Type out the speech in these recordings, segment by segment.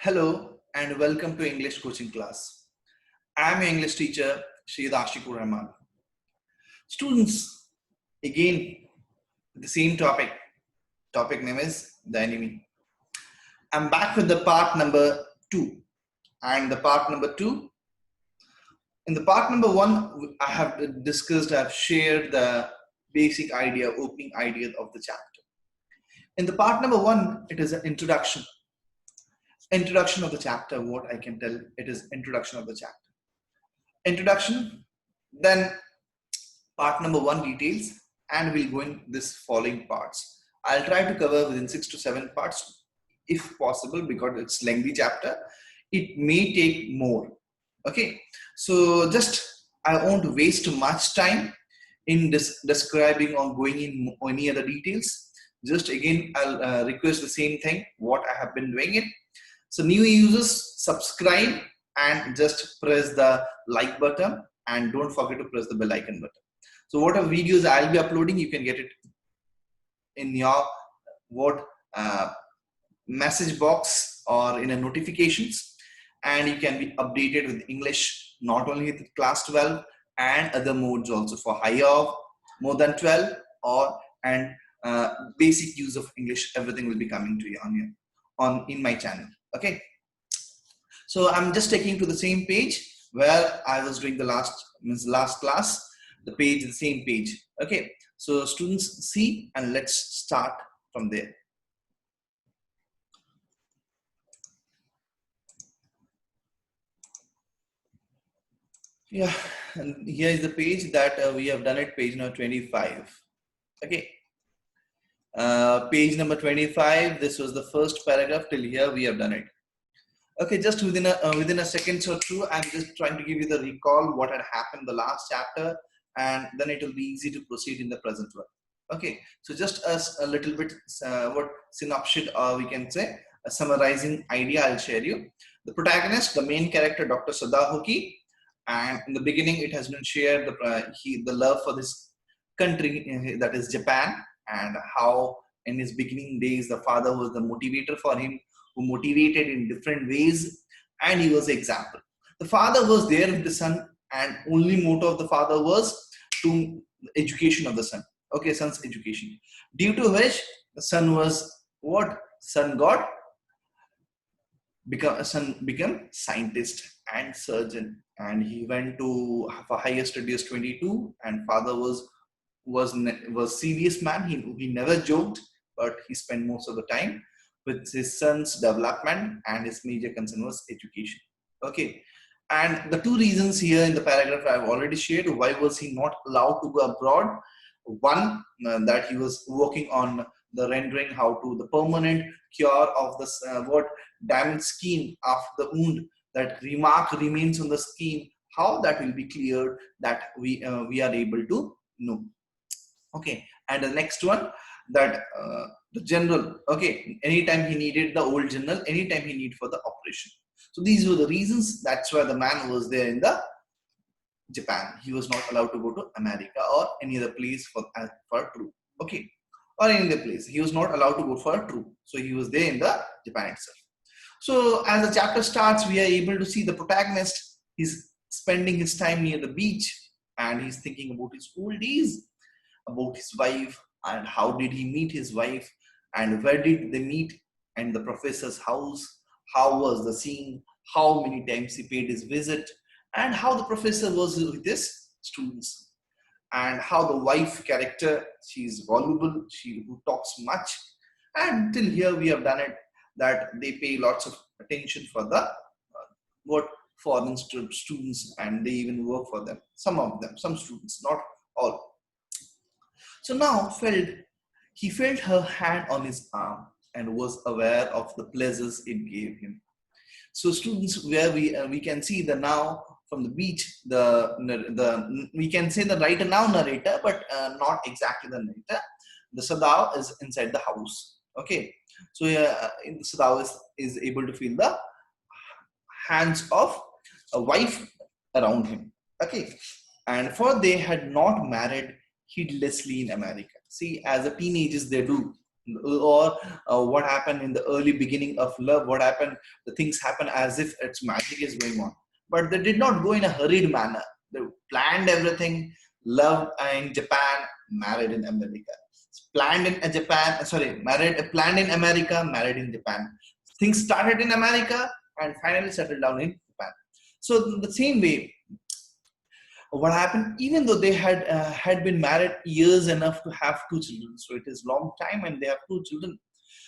Hello and welcome to English coaching class. I am your English teacher, Shahid Ashikur Rahman. Students, again, the same topic. Topic name is the enemy. I'm back with the part number 2. And the part number 2, in the part number 1, I have shared the basic idea, opening idea of the chapter. In the part number 1, it is an introduction. Introduction of the chapter, what I can tell, it is introduction of the chapter. Introduction, then part number 1 details, and we'll go in this following parts. I'll try to cover within 6 to 7 parts if possible, because it's lengthy chapter. It may take more. Okay, so just I won't waste much time in describing or going in any other details. Just again, I'll request the same thing what I have been doing it. So new users, subscribe and just press the like button, and don't forget to press the bell icon button. So whatever videos I'll be uploading, you can get it in your message box or in a notifications, and you can be updated with English, not only with class 12 and other modes also for higher, more than 12, and basic use of English. Everything will be coming to you in my channel. Okay, so I'm just taking to the same page where I was doing the last class, the page, the same page. Okay, so students see, and let's start from there. Yeah, and here is the page that we have done it, page number 25. Okay, page number 25, this was the first paragraph. Till here we have done it. Okay, just within a second or two, I'm just trying to give you the recall what had happened the last chapter, and then it will be easy to proceed in the present one. Okay, so just as a little bit what synopsis, or we can say a summarizing idea, I'll share you. The protagonist, the main character, Dr. Sadahoki, and in the beginning it has been shared the love for this country, that is Japan, and how in his beginning days the father was the motivator for him, who motivated in different ways, and he was the example. The father was there with the son, and only motto of the father was to education of the son. Okay, son's education. Due to which the son was what? Son become scientist and surgeon, and he went to for higher studies 22, and father was serious man. He never joked, but he spent most of the time with his son's development, and his major concern was education. Okay, and the two reasons here in the paragraph I've already shared. Why was he not allowed to go abroad? One, that he was working on the rendering how to the permanent cure of this damage skin of the wound, that remark remains on the skin, how that will be cleared, that we are able to know. Okay, and the next one, that the general, okay, anytime he needed the old general, anytime he need for the operation. So these were the reasons. That's why the man was there in the Japan. He was not allowed to go to America or any other place for true. Okay, or any other place. He was not allowed to go for true. So he was there in the Japan itself. So as the chapter starts, we are able to see the protagonist. He's spending his time near the beach, and he's thinking about his old days, about his wife, and how did he meet his wife, and where did they meet, and the professor's house, how was the scene, how many times he paid his visit, and how the professor was with his students, and how the wife character, she is voluble, she who talks much, and till here we have done it, that they pay lots of attention for the foreign students, and they even work for them, some of them, some students, not all. So now he felt her hand on his arm and was aware of the pleasures it gave him. So students, where we can see the now from the beach, we can say the writer now narrator, but not exactly the narrator. The Sadao is inside the house. Okay, so Sadao is able to feel the hands of a wife around him. Okay, and for they had not married heedlessly in America. See, as a teenagers they do, or what happened in the early beginning of love, what happened, the things happen as if it's magic is going on. But they did not go in a hurried manner. They planned everything, loved in Japan, married in America. Planned in Japan, sorry, planned in America, married in Japan. Things started in America and finally settled down in Japan. So the same way, what happened, even though they had been married years enough to have two children, so it is long time and they have two children,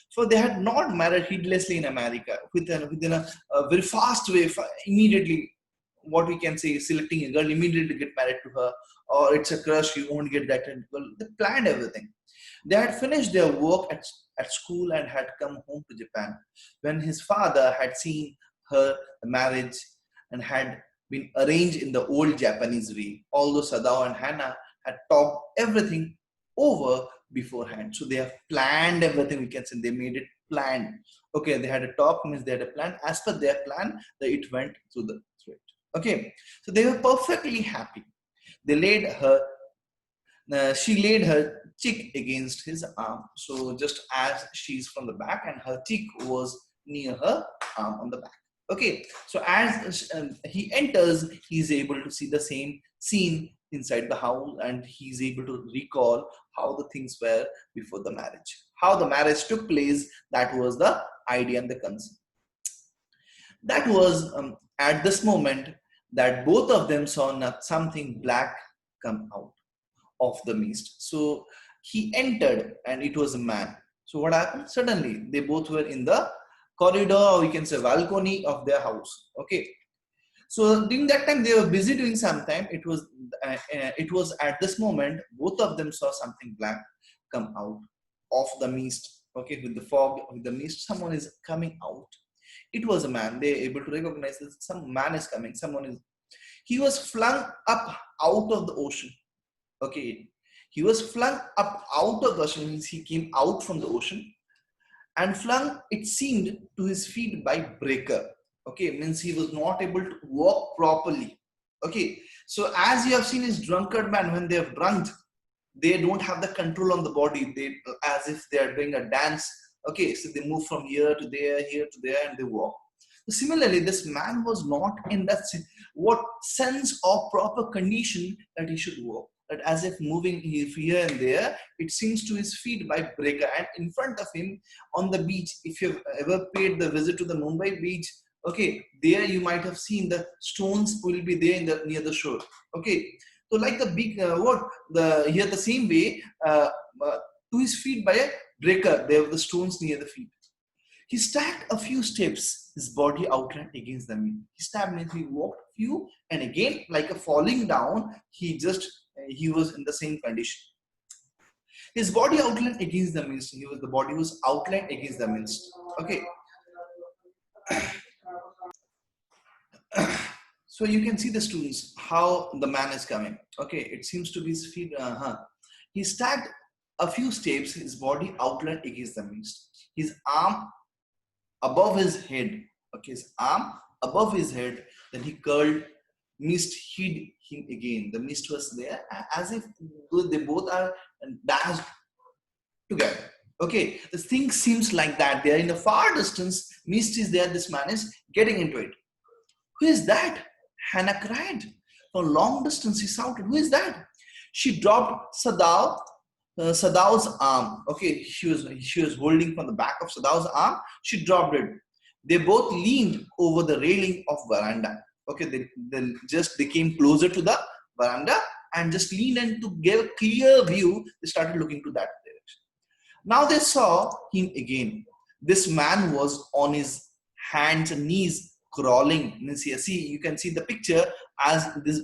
so they had not married heedlessly in America within a very fast way, immediately, what we can say is selecting a girl, immediately get married to her, or it's a crush, you won't get that. Well, they planned everything. They had finished their work at school and had come home to Japan when his father had seen her marriage and had been arranged in the old Japanese way, although Sadao and Hannah had talked everything over beforehand. So they have planned everything, we can say. They made it planned. Okay, they had a talk, means they had a plan. As per their plan, it went through it. Okay, so they were perfectly happy. They laid her she laid her cheek against his arm. So just as she's from the back and her cheek was near her arm on the back. Okay, so as he enters, he's able to see the same scene inside the house and he's able to recall how the things were before the marriage. How the marriage took place, that was the idea and the concern. That was at this moment that both of them saw something black come out of the mist. So he entered and it was a man. So what happened? Suddenly they both were in the corridor, or we can say balcony of their house. Okay. So during that time they were busy doing something. It was at this moment both of them saw something black come out of the mist. Okay, with the fog, with the mist, someone is coming out. It was a man. They able to recognize that some man is coming. Someone is. He was flung up out of the ocean. Okay, he was flung up out of the ocean, means he came out from the ocean and flung, it seemed, to his feet by breaker. Okay, means he was not able to walk properly. Okay, so as you have seen, is drunkard man, when they have drunk, they don't have the control on the body. They, as if they are doing a dance. Okay, so they move from here to there, and they walk. So similarly, this man was not in that what sense of proper condition that he should walk. That as if moving here and there, it seems to his feet by breaker. And in front of him on the beach, if you've ever paid the visit to the Mumbai beach, okay, there you might have seen the stones will be there in the near the shore. Okay, so like the big here the same way to his feet by a breaker, there were the stones near the feet. He stacked a few steps, his body outlined against the wind. He stabbed means he walked a few, and again, like a falling down, he was in the same condition. His body outlined against the mist. The body was outlined against the mist. Okay. So you can see the students, how the man is coming. Okay, it seems to be his feet. He stacked a few steps, his body outlined against the mist. His arm above his head. Okay, his arm above his head. Then he curled. Mist hid him again. The mist was there, as if they both are dashed together. Okay, the thing seems like that. They are in the far distance. Mist is there. This man is getting into it. Who is that? Hannah cried. For long distance, he shouted, "Who is that?" She dropped Sadao's arm. Okay, she was holding from the back of Sadao's arm. She dropped it. They both leaned over the railing of veranda. Okay, they came closer to the veranda and just leaned in to give a clear view. They started looking to that direction. Now they saw him again. This man was on his hands and knees crawling. See, you can see the picture as this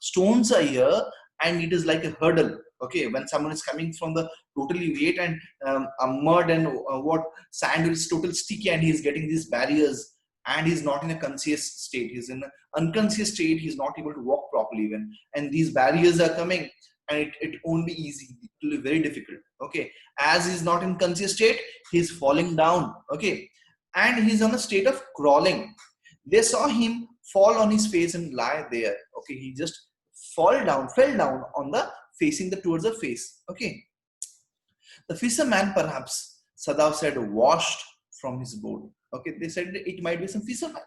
stones are here, and it is like a hurdle. Okay, when someone is coming from the totally weight and mud and sand is totally sticky, and he is getting these barriers, and he's not in a conscious state. He's in an unconscious state. He's not able to walk properly even, and these barriers are coming, and it won't be easy. It will be very difficult. Okay, as he's not in conscious state, he's falling down. Okay, and he's on a state of crawling. They saw him fall on his face and lie there. Okay, he just fell down on the facing towards the face. Okay, The fisherman perhaps, Sadav said, washed from his boat. Okay, they said it might be some fisherman.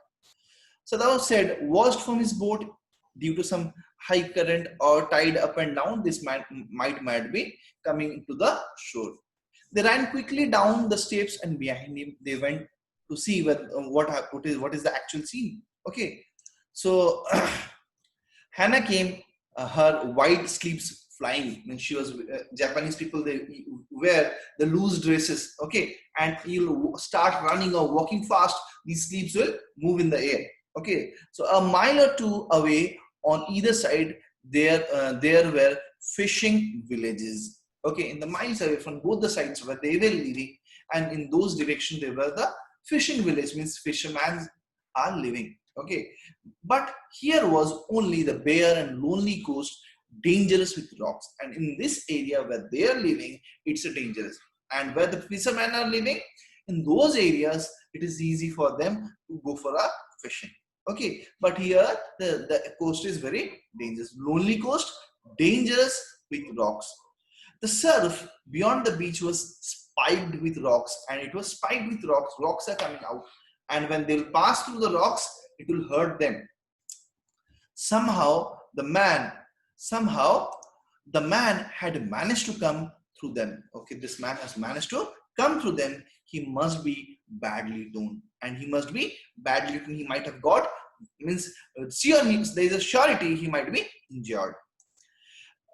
Sadav said, washed from his boat due to some high current or tide up and down. This might be coming to the shore. They ran quickly down the steps, and behind him they went to see what is the actual scene. Okay, so Hannah came, her white sleeves flying. When she was Japanese people, they wear the loose dresses. Okay, and you'll start running or walking fast. These sleeves will move in the air. Okay, so a mile or two away, on either side, there were fishing villages. Okay, in the miles away from both the sides where they were living, and in those directions there were the fishing village, means fishermen are living. Okay, but here was only the bare and lonely coast, dangerous with rocks. And in this area where they are living, it's a dangerous. And where the fishermen are living, in those areas, it is easy for them to go for a fishing. Okay, but here the coast is very dangerous. Lonely coast, dangerous with rocks. The surf beyond the beach was spiked with rocks, and it was spiked with rocks. Rocks are coming out, and when they'll pass through the rocks, it will hurt them. Somehow the man had managed to come through them. Okay, this man has managed to come through them. He must be badly done, and he must be badly done. He might have got, means there is a surety he might be injured.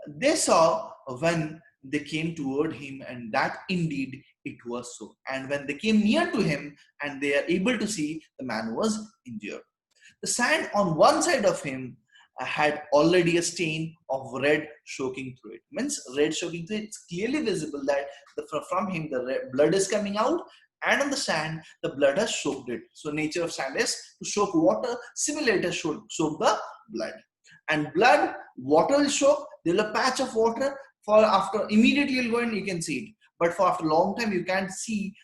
They saw when they came toward him, and that indeed it was so. And when they came near to him, and they are able to see, the man was injured. The sand on one side of him had already a stain of red soaking through it. Means red soaking through it. It's clearly visible that from him the blood is coming out, and on the sand the blood has soaked it. So nature of sand is to soak water. Similarly, it has soak the blood. And blood, water will soak. There will be a patch of water. For after immediately you'll go and you can see it. But for after a long time you can't see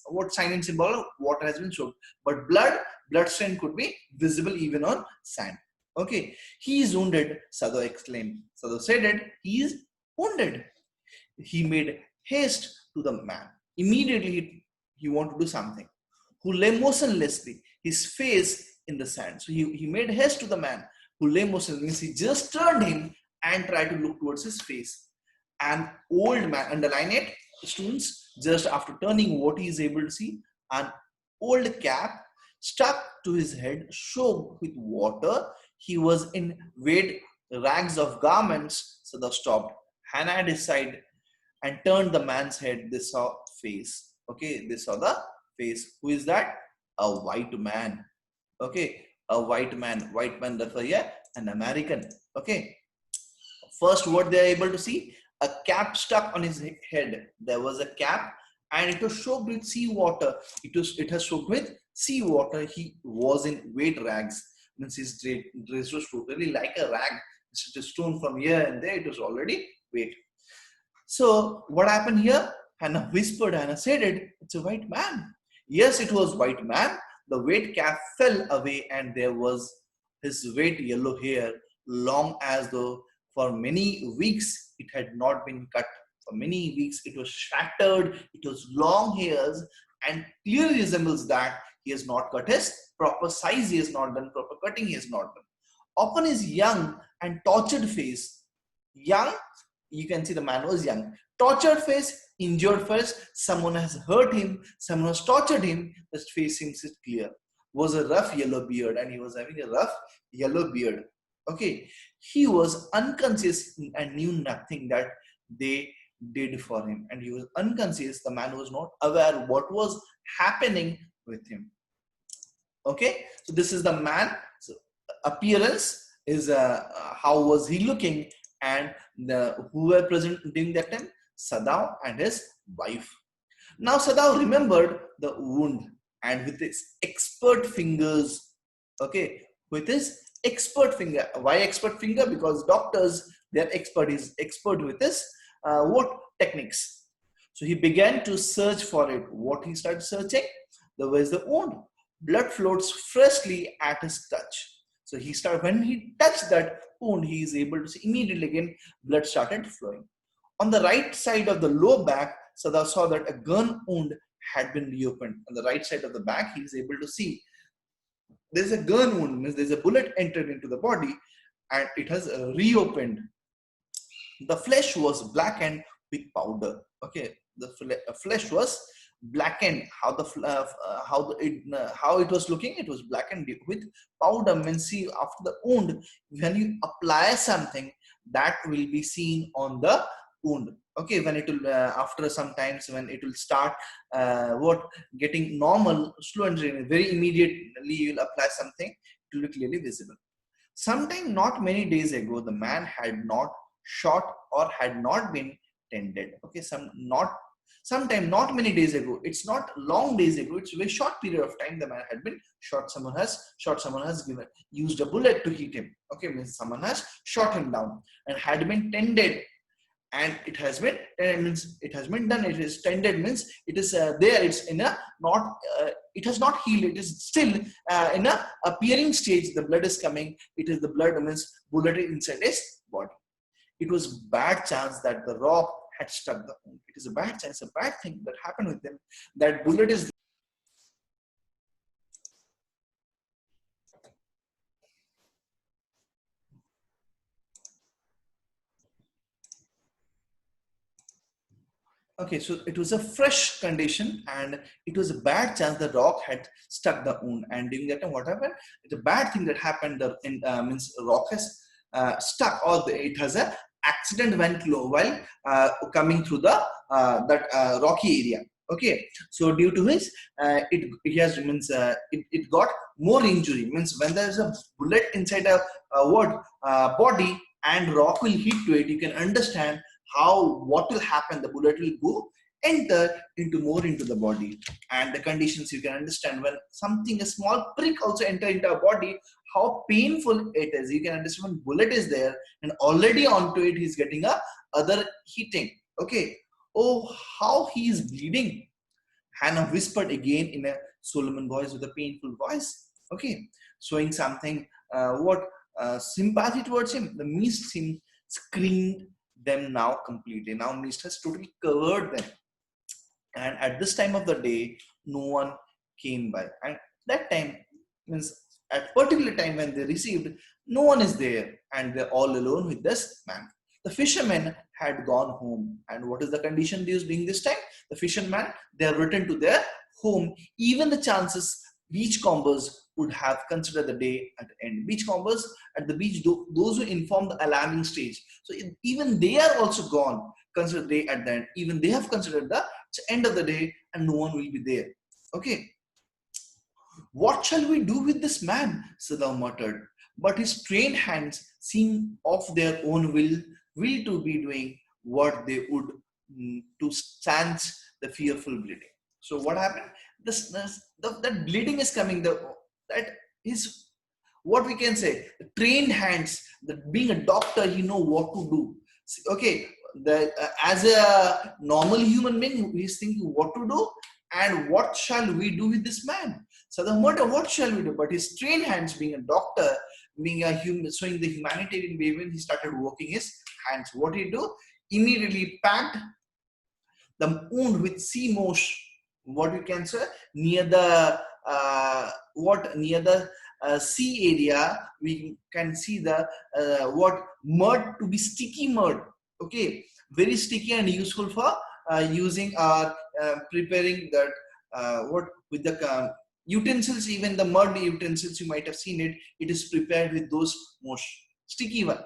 what sign and symbol of water has been soaked. But blood stain could be visible even on sand. Okay, he is wounded, Sadhu exclaimed. Sadhu said it, he is wounded. He made haste to the man. Immediately he wanted to do something. Who lay motionlessly, his face in the sand. So he made haste to the man who lay motionless, means he just turned him and tried to look towards his face. An old man, underline it, students, just after turning what he is able to see, an old cap stuck to his head, soaked with water. He was in wet rags of garments. So they stopped. Hannah at his side and turned the man's head. They saw face. Okay, they saw the face. Who is that? A white man. Okay, a white man. White man, refer here, an American. Okay. First, what they are able to see, a cap stuck on his head. There was a cap, and it was soaked with sea water. It has soaked with sea water. He was in wet rags. Means his dress was totally like a rag. It's just torn from here and there. It was already wet. So what happened here? Hannah whispered. Hannah said it. It's a white man. Yes, it was white man. The wet cap fell away, and there was his wet yellow hair, long as though for many weeks it had not been cut. For many weeks it was shattered. It was long hairs, and clearly resembles that he has not cut his proper size. He has not done proper cutting. He has not done. Upon his young and tortured face, young, you can see the man was young. Tortured face, injured face, someone has hurt him, someone has tortured him, the face seems clear. Was a rough yellow beard, and he was having a rough yellow beard. Okay, he was unconscious and knew nothing that they did for him, and he was unconscious. The man was not aware what was happening with him. Okay, so this is the man. So appearance is how was he looking, and who were present during that time? Sadav and his wife. Now Sadav remembered the wound, and with his expert fingers, okay, with his expert finger. Why expert finger? Because doctors, their expert is expert with this what techniques. So he began to search for it. What he started searching? There was the wound. Blood floats freshly at his touch. So he started, when he touched that wound, he is able to see immediately again blood started flowing. On the right side of the lower back, Sada saw that a gun wound had been reopened. On the right side of the back, he is able to see there's a gun wound, means there's a bullet entered into the body and it has reopened. The flesh was blackened with powder. Okay, the flesh was blackened. How it was looking? It was blackened with powder. Means, see, after the wound, when you apply something, that will be seen on the wound. Okay, when it will after some times, when it will start getting normal, slow and very immediately you will apply something, it will be clearly visible. Sometime not many days ago, the man had not shot or had not been tended. Okay, sometime not many days ago. It's not long days ago. It's a very short period of time. The man had been shot. Someone has shot. Someone has used a bullet to hit him. Okay, means someone has shot him down and had been tended. And it has been done. It is tended means it is there. It's in a not. It has not healed. It is still in a appearing stage. The blood is coming. It is the blood means bullet inside his body. It was bad chance that the rock had struck the wound. It is a bad chance, a bad thing that happened with them. That bullet is. Okay, so it was a fresh condition and it was a bad chance the rock had stuck the wound. And during that time, what happened? It's a bad thing that happened. Means rock has stuck, or it has a accident went low while coming through the rocky area. Okay, so due to his it has means it got more injury. Means when there is a bullet inside a body and rock will hit to it, you can understand what will happen. The bullet will go enter into the body, and the conditions you can understand. When something, a small prick also enter into our body, how painful it is. You can understand when bullet is there and already onto it he's getting a other hitting. Okay, oh, how he is bleeding. Hannah whispered again in a Solomon voice, with a painful voice. Okay, showing something sympathy towards him. The mist seemed screened them now completely. Now mist has totally covered them. And at this time of the day, no one came by. And that time means at particular time when they received, no one is there, and they're all alone with this man. The fishermen had gone home. And what is the condition being this time? The fishermen, they are returned to their home. Even the chances beachcombers would have considered the day at the end. Beachcombers at the beach, those who inform the alarming stage. So even they are also gone. Consider the day at the end. Even they have considered the end of the day, and no one will be there. Okay. What shall we do with this man? Sadao muttered. But his trained hands seemed of their own will to be doing what they would to stanch the fearful bleeding. So what happened? That bleeding is coming. That is what we can say. The trained hands. That being a doctor, you know what to do. Okay, as a normal human being, he is thinking what to do and what shall we do with this man. So the matter, what shall we do? But his trained hands, being a doctor, being a human, showing the humanitarian behavior, he started working his hands. What did he do? Immediately packed the wound with sea moss. What we can say, near the sea area, we can see the mud to be sticky mud. Okay, very sticky and useful for using preparing that with the utensils. Even the mud utensils, you might have seen it. It is prepared with those moss, sticky one.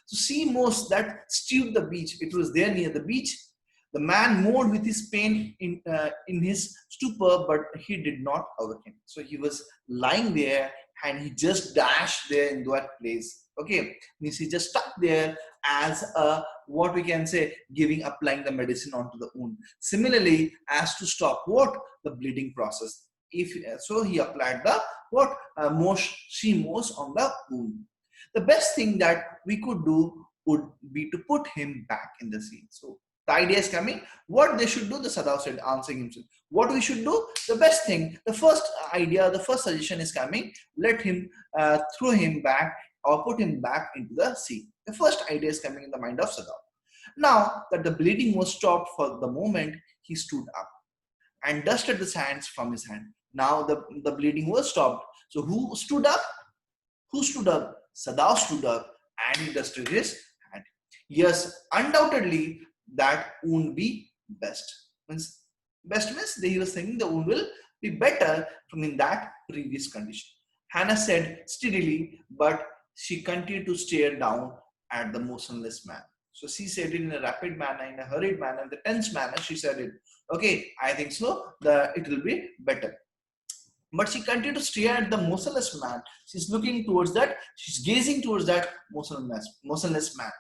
So sea moss that stewed the beach. It was there near the beach. The man moaned with his pain in his stupor, but he did not awaken. So he was lying there and he just dashed there in that place. Okay, means he just stuck there as a, what we can say, applying the medicine onto the wound. Similarly, as to stop the bleeding process. If so, he applied the sea moss on the wound. The best thing that we could do would be to put him back in the sea. So the idea is coming. What they should do, the Sadao said, answering himself. What we should do, the best thing, the first idea, the first suggestion is coming. Let him throw him back or put him back into the sea. The first idea is coming in the mind of Sadao. Now that the bleeding was stopped for the moment, he stood up and dusted the sands from his hand. Now the bleeding was stopped. So who stood up? Who stood up? Sadao stood up and he dusted his hand. Yes, undoubtedly that wound be best. Means best means he was thinking the wound will be better from in that previous condition. Hannah said steadily, but she continued to stare down at the motionless man. So she said it in a rapid manner, in a hurried manner, in the tense manner. She said it. Okay, I think so. It will be better. But she continued to stare at the motionless man. She's looking towards that. She's gazing towards that motionless man.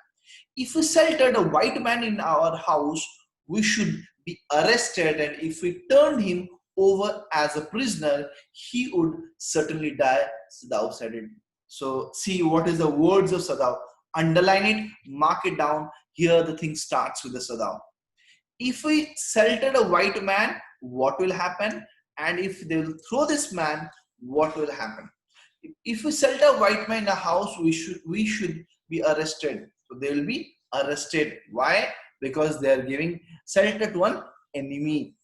If we sheltered a white man in our house, we should be arrested, and if we turned him over as a prisoner, he would certainly die. Sadao said it. So see what is the words of Sadao. Underline it, mark it down. Here the thing starts with the Sadao. If we sheltered a white man, what will happen? And if they will throw this man, what will happen? If we shelter a white man in a house, we should be arrested. So they will be arrested. Why? Because they are giving shelter to an enemy.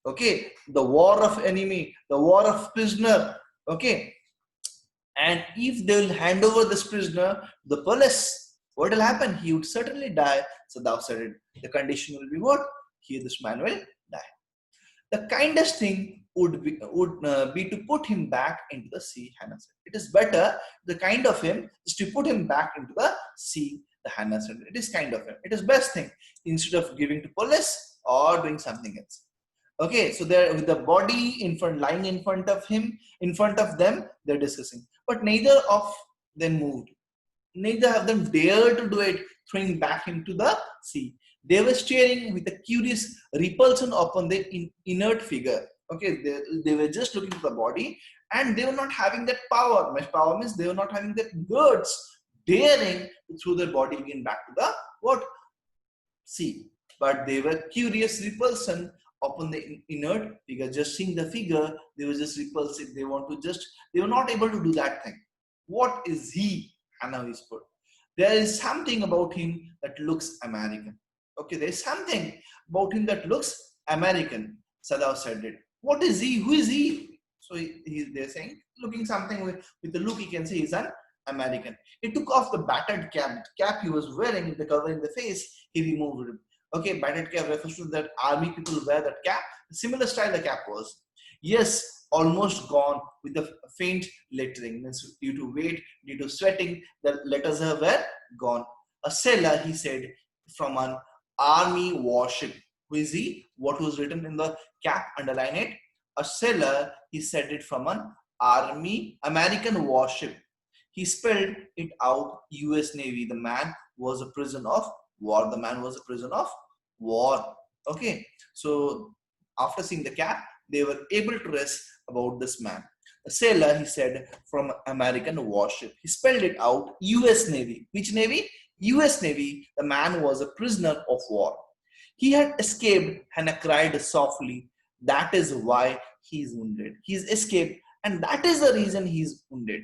Okay, the war of enemy, the war of prisoner. Okay, and if they will hand over this prisoner to the police, what will happen? He would certainly die. So thou said it. The condition will be what? Here this man will die. The kindest thing would be to put him back into the sea, Hannah said. It is better, the kind of him is to put him back into the sea, the Hannah said. It is kind of him. It is best thing instead of giving to police or doing something else. Okay, so they're with the body lying in front of him, in front of them, they're discussing. But neither of them moved. Neither of them dared to do it, throwing back into the sea. They were staring with a curious repulsion upon the inert figure. Okay, they were just looking at the body and they were not having that power. Power means they were not having that guts, daring to throw their body again back to the what? Sea. But they were curious repulsion upon the inert figure. Just seeing the figure, they were just repulsive. They were not able to do that thing. What is he? Hannah whispered. There is something about him that looks American. Okay, there is something about him that looks American. Sadao said it. What is he? Who is he? So they're saying, looking something with the look, you can say he's an American. He took off the battered cap he was wearing, the covering the face, he removed it. Okay, battered cap refers to that army people wear that cap. Similar style the cap was. Yes, almost gone with the faint lettering. Means due to weight, due to sweating, the letters were gone. A sailor, he said, from an army warship. Who is he? What was written in the cap? Underline it. A sailor, he said it from an American warship. He spelled it out, US Navy. The man was a prisoner of war. The man was a prisoner of war. Okay. So after seeing the cap, they were able to rest about this man. A sailor, he said, from American warship. He spelled it out, US Navy. Which Navy? US Navy. The man was a prisoner of war. He had escaped. Hannah cried softly. That is why he is wounded. He's escaped, and that is the reason he is wounded.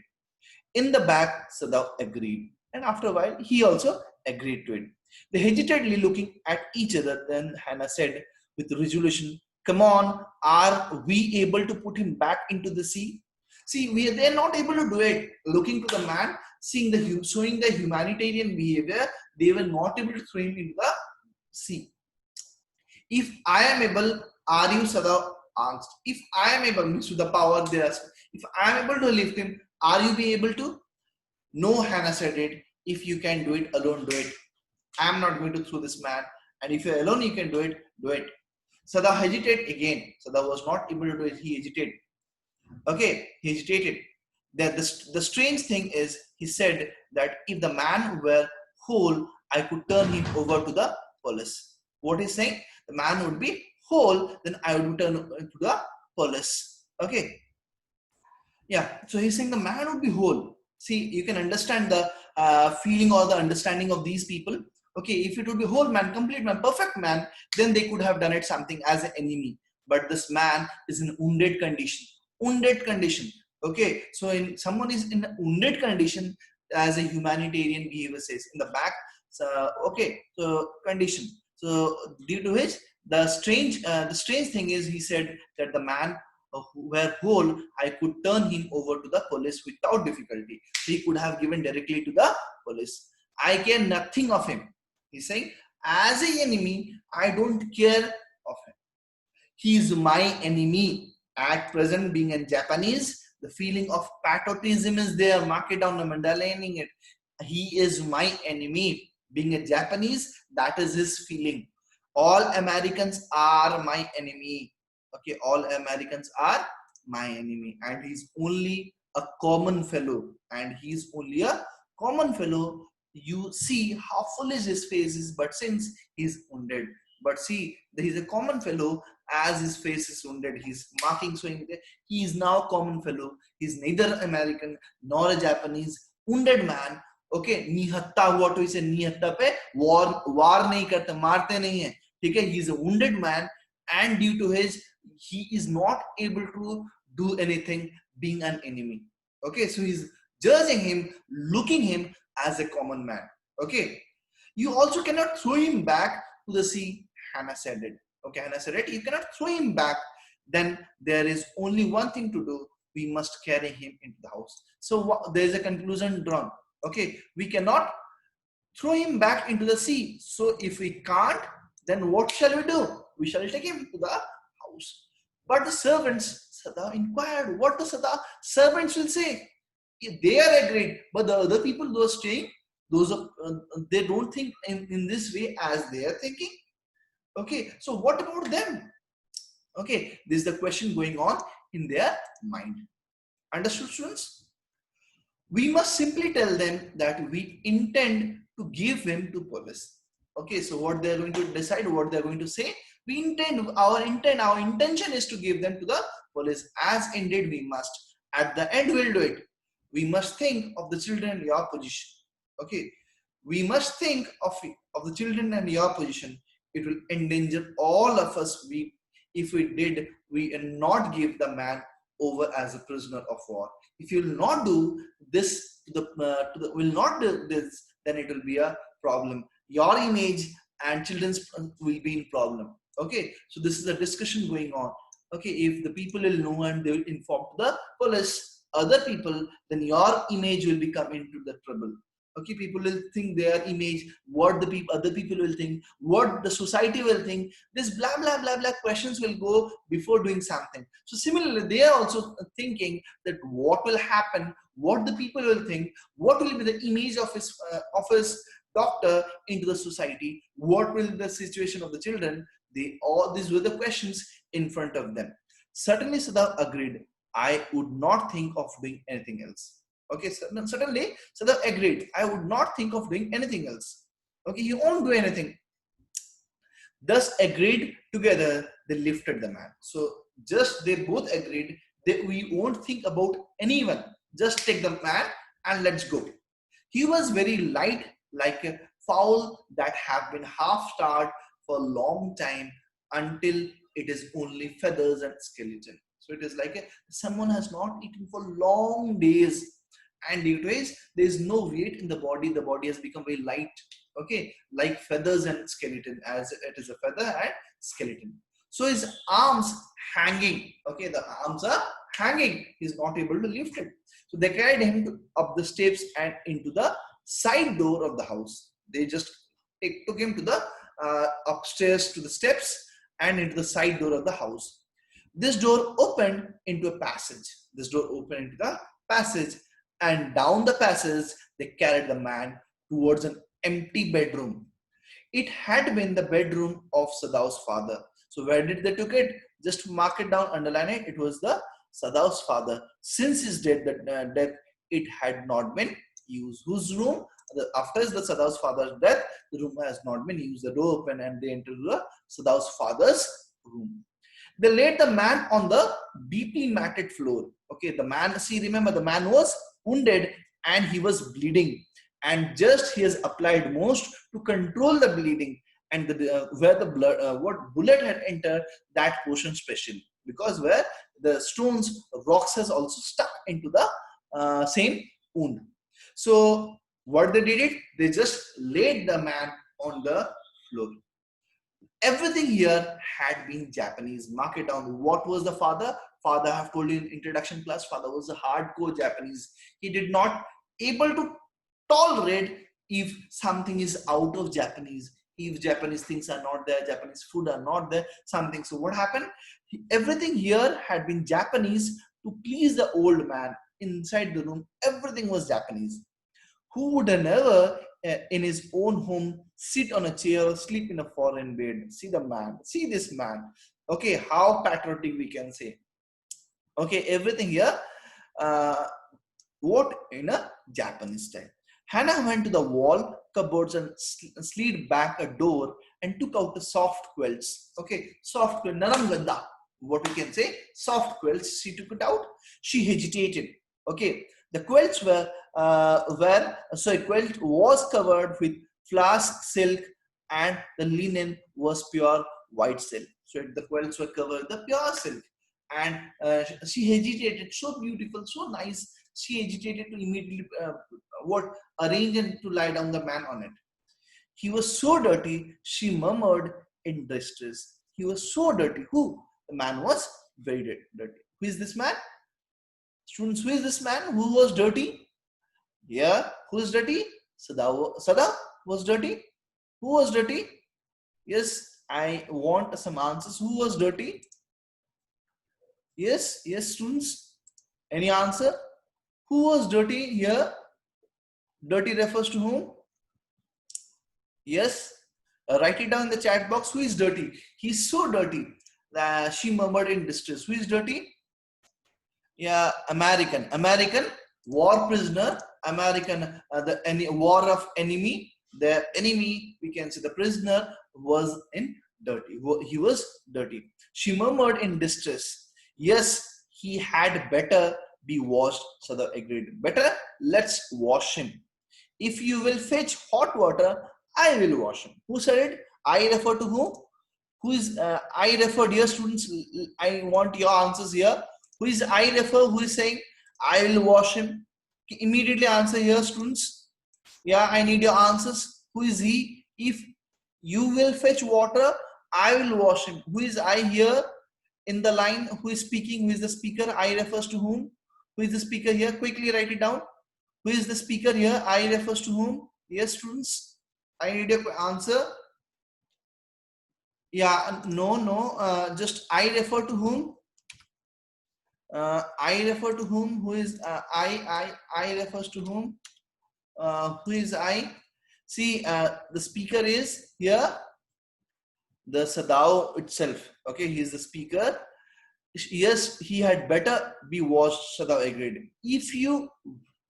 In the back, Sadao agreed. And after a while, he also agreed to it. They hesitantly looking at each other. Then Hannah said with resolution, come on, are we able to put him back into the sea? See, they're not able to do it. Looking to the man, showing the humanitarian behavior, they were not able to throw him into the sea. If I am able, are you, Sadao asked. If I am able, means to the power they asked. If I am able to lift him, are you be able to? No, Hannah said it. If you can do it alone, do it. I am not going to throw this man. And if you're alone, you can do it, do it. Sadao hesitated again. Sadao was not able to do it. He hesitated. Okay, he hesitated. The strange thing is, he said that if the man were whole, I could turn him over to the police. What he's saying? The man would be whole, then I would turn to the police. Okay. Yeah. So he's saying the man would be whole. See, you can understand the feeling or the understanding of these people. Okay, if it would be whole man, complete man, perfect man, then they could have done it something as an enemy. But this man is in wounded condition. Wounded condition. Okay, so someone is in a wounded condition, as a humanitarian behavior says. In the back, So condition. So due to which the strange thing is, he said that the man who were whole, I could turn him over to the police without difficulty. He could have given directly to the police. I care nothing of him. He's saying, as an enemy, I don't care of him. He is my enemy. At present, being in Japanese, the feeling of patriotism is there. Mark it down, I'm underlining it. He is my enemy. Being a Japanese, that is his feeling. All Americans are my enemy. Okay, all Americans are my enemy. And he's only a common fellow. And he's only a common fellow. You see how foolish his face is, but since he's wounded. But see, he's a common fellow. As his face is wounded, he's marking, showing that he is now common fellow. He's neither American nor a Japanese. Wounded man. Okay, निहत्ता हुआ, तो इसे निहत्ता पे war नहीं करते, मारते नहीं है, ठीक है. He is a wounded man, and due to his, he is not able to do anything, being an enemy. Okay, so he's judging him, looking him as a common man. Okay, you also cannot throw him back to the sea. Hannah said it. Okay, Hannah said it. You cannot throw him back. Then there is only one thing to do. We must carry him into the house. So there is a conclusion drawn. Okay, we cannot throw him back into the sea. So if we can't, then what shall we do? We shall take him to the house. But the servants, Sada inquired, what the servants will say? They are agreed, but the other people who are staying, they don't think in this way as they are thinking. Okay, so what about them? Okay, this is the question going on in their mind. Understood, students? We must simply tell them that we intend to give him to police. Okay, so what they're going to decide, what they're going to say, our intention is to give them to the police. As indeed we must. At the end, we'll do it. We must think of the children in your position. Okay, we must think of the children in your position. It will endanger all of us. If we did, we will not give the man over as a prisoner of war. If you will not do this, will not do this, then it will be a problem. Your image and children's will be in problem. Okay, so this is a discussion going on. Okay, if the people will know and they will inform the police, other people, then your image will become into the trouble. Okay, people will think their image, what the other people will think, what the society will think. This blah blah blah blah questions will go before doing something. So similarly, they are also thinking that what will happen, what the people will think, what will be the image of his doctor into the society, what will be the situation of the children. These were the questions in front of them. Certainly, Sada agreed. I would not think of doing anything else. Okay, certainly, Sada agreed. I would not think of doing anything else. Okay, you won't do anything. Thus agreed together, they lifted the man. So just they both agreed that we won't think about anyone. Just take the man and let's go. He was very light, like a fowl that have been half starved for a long time until it is only feathers and skeleton. So it is like someone has not eaten for long days, and due to it, there is no weight in the body. The body has become very light. Okay, like feathers and skeleton, as it is a feather and skeleton. So his arms hanging. Okay, the arms are hanging. He's not able to lift it. So they carried him up the steps and into the side door of the house. They just took him to the upstairs to the steps and into the side door of the house. This door opened into a passage. This door opened into the passage, and down the passage they carried the man towards an empty bedroom. It had been the bedroom of Sadau's father. So where did they took it? Just mark it down, underline it. It was the Sadau's father. Since his death, it had not been used. Whose room? After the Sadau's father's death, the room has not been used. The door opened and they entered the Sadau's father's room. They laid the man on the deeply matted floor. Okay, the man, see, remember, the man was wounded and he was bleeding. And just he has applied most to control the bleeding, and where the blood, what bullet had entered, that portion special, because where the stones, rocks has also stuck into the same wound. So What they did it? They just laid the man on the floor. Everything here had been Japanese. Mark it down. What was the father? Father, I have told you in introduction class, father was a hardcore Japanese. He did not able to tolerate if something is out of Japanese. If Japanese things are not there, Japanese food are not there, something. So what happened? Everything here had been Japanese to please the old man. Inside the room, everything was Japanese. Who would never in his own home sit on a chair or sleep in a foreign bed? See the man, see this man. Okay, how patriotic we can say. Okay, everything here, uh, what in a Japanese style. Hannah went to the wall cupboards and slid back a door and took out the soft quilts. Okay, soft quilt, naram ganda. What we can say, soft quilts. She took it out. She hesitated. Okay, the quilts were quilt was covered with flask silk and the linen was pure white silk. So the quilts were covered the pure silk, and she hesitated. So beautiful, so nice. She hesitated to immediately arrange and to lie down the man on it. He was so dirty, she murmured in distress. He was so dirty. Who? The man was very dirty. Who is this man? Students, who is this man who was dirty? Yeah, who is dirty? Sada was dirty. Who was dirty? Yes, I want some answers. Who was dirty? Yes, yes, students. Any answer? Who was dirty here? Dirty refers to whom? Yes. Write it down in the chat box. Who is dirty? He's so dirty. She murmured in distress. Who is dirty? Yeah, American. American war prisoner. American, war of enemy. The enemy, we can say the prisoner was in dirty. He was dirty. She murmured in distress. Yes, he had better be washed. Sada agreed. Better, let's wash him. If you will fetch hot water, I will wash him. Who said it? I refer to whom? Who is I refer, dear students? I want your answers here. Who is I refer? Who is saying I will wash him? Immediately answer here, students. Yeah, I need your answers. Who is he? If you will fetch water, I will wash him. Who is I here in the line? Who is speaking? Who is the speaker? I refers to whom? Who is the speaker here? Quickly write it down. Who is the speaker here? I refers to whom? Yes, students. I need your answer. Yeah, no. Just I refer to whom? I refer to whom? Who is I refers to whom? Who is I? See, the speaker is here. The Sadao itself. Okay, he is the speaker. Yes, he had better be washed. Sadao agreed. If you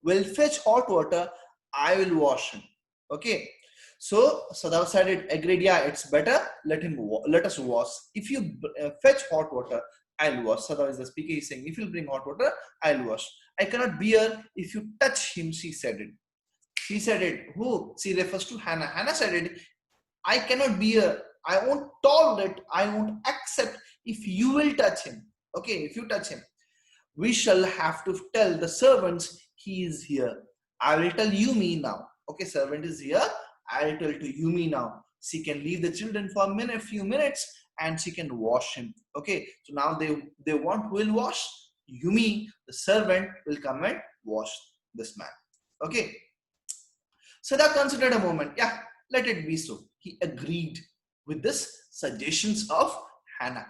will fetch hot water, I will wash him. Okay. So Sadao said it agreed. Yeah, it's better. Let us wash. If you fetch hot water, I'll wash. Sadao is the speaker. He's saying, if you bring hot water, I'll wash. I cannot bear if you touch him. She said it. She said it. Who? She refers to Hannah. Hannah said it. I cannot bear. I won't tolerate. I won't accept if you will touch him. Okay, if you touch him, we shall have to tell the servants he is here. I will tell Yumi now. Okay, servant is here. I will tell to Yumi now. She can leave the children for a few minutes, and she can wash him. Okay, so now they want who will wash? Yumi, the servant, will come and wash this man. Okay. Sada considered a moment. Yeah, let it be so. He agreed with this suggestions of Hannah.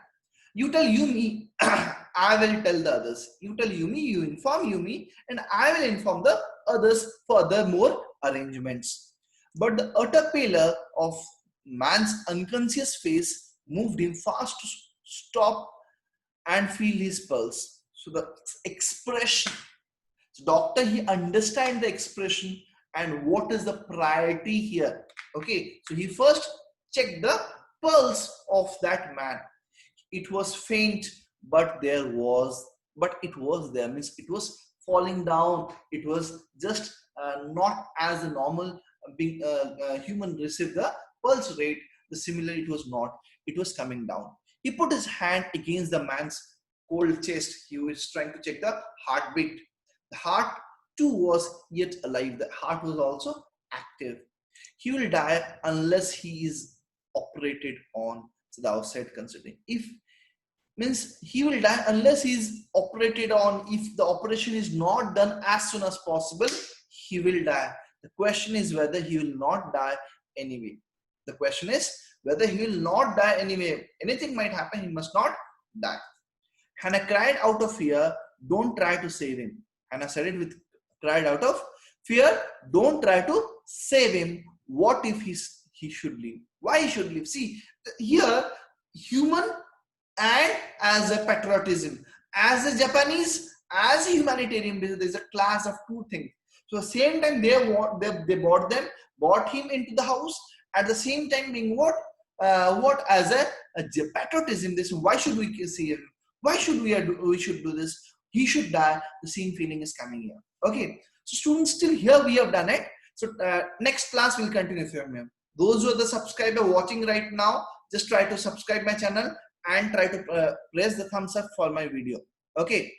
You tell Yumi, I will tell the others. You tell Yumi, you inform Yumi, and I will inform the others for the more arrangements. But the utter pallor of man's unconscious face moved him fast to stop and feel his pulse. So the expression, so doctor, he understands the expression and what is the priority here. Okay, so he first checked the pulse of that man. It was faint, but it was there. Means it was falling down. It was just not as a normal human receive the pulse rate. Similarly, it was not. It was coming down. He put his hand against the man's cold chest. He was trying to check the heartbeat. The heart 2 was yet alive. The heart was also active. He will die unless he is operated on. So the outside considering. If means he will die unless he is operated on. If the operation is not done as soon as possible, he will die. The question is whether he will not die anyway. The question is whether he will not die anyway. Anything might happen, he must not die. Hannah cried out of fear, don't try to save him. Hannah said it with cried out of fear, don't try to save him. What if he should live? Why he should live? See, here, human and as a patriotism, as a Japanese, as a humanitarian, there's a class of two things. So same time they bought him into the house. At the same time, being what as a patriotism. This why should we see him? Why should we should do this? He should die. The same feeling is coming here. Okay, so students, still here we have done it. So next class we'll continue from here. Those who are the subscriber watching right now, just try to subscribe my channel and try to press the thumbs up for my video. Okay.